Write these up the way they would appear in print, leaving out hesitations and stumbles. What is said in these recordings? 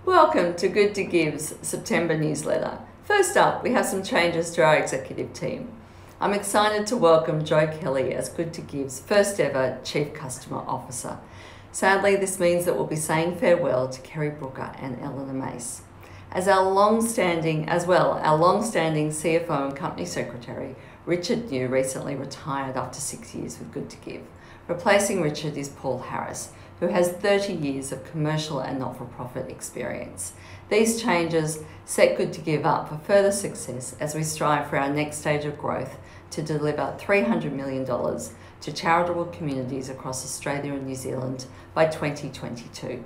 Welcome to Good2Give's September newsletter. First up, we have some changes to our executive team. I'm excited to welcome Jo Kelly as Good2Give's first ever Chief Customer Officer. Sadly, this means that we'll be saying farewell to Kerry Brooker and Eleanor Mace. Our long-standing CFO and Company Secretary, Richard New, recently retired after 6 years with Good2Give. Replacing Richard is Paul Harris, who has 30 years of commercial and not-for-profit experience. These changes set Good2Give up for further success as we strive for our next stage of growth to deliver $300 million to charitable communities across Australia and New Zealand by 2022.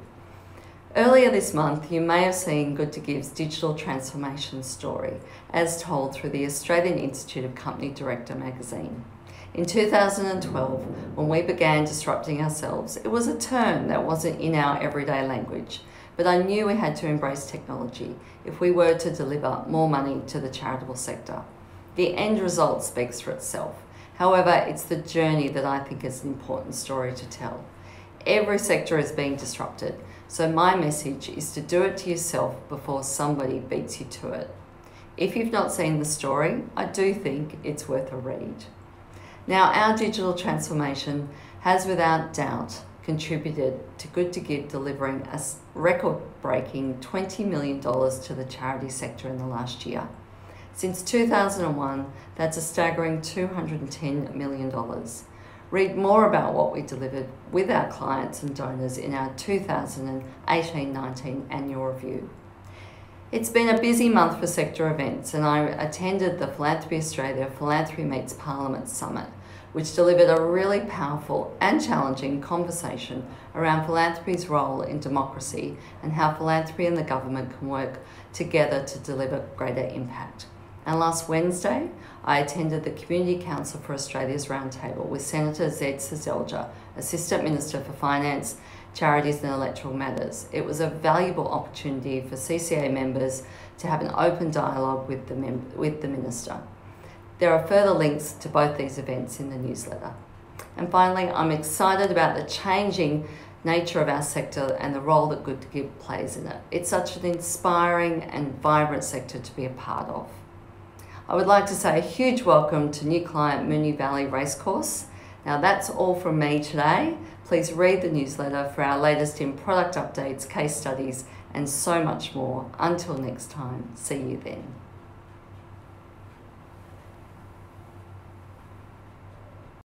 Earlier this month, you may have seen Good2Give's digital transformation story as told through the Australian Institute of Company Director magazine. In 2012, when we began disrupting ourselves, it was a term that wasn't in our everyday language, but I knew we had to embrace technology if we were to deliver more money to the charitable sector. The end result speaks for itself. However, it's the journey that I think is an important story to tell. Every sector is being disrupted, so my message is to do it to yourself before somebody beats you to it. If you've not seen the story, I do think it's worth a read. Now, our digital transformation has without doubt contributed to Good2Give delivering a record-breaking $20 million to the charity sector in the last year. Since 2001, that's a staggering $210 million. Read more about what we delivered with our clients and donors in our 2018-19 annual review. It's been a busy month for sector events, and I attended the Philanthropy Australia Philanthropy Meets Parliament Summit, which delivered a really powerful and challenging conversation around philanthropy's role in democracy and how philanthropy and the government can work together to deliver greater impact. And last Wednesday, I attended the Community Council for Australia's Roundtable with Senator Zed Seselja, Assistant Minister for Finance, Charities and Electoral Matters. It was a valuable opportunity for CCA members to have an open dialogue with the Minister. There are further links to both these events in the newsletter. And finally, I'm excited about the changing nature of our sector and the role that Good2Give plays in it. It's such an inspiring and vibrant sector to be a part of. I would like to say a huge welcome to new client Moonee Valley Racecourse. Now that's all from me today. Please read the newsletter for our latest in product updates, case studies, and so much more. Until next time, see you then.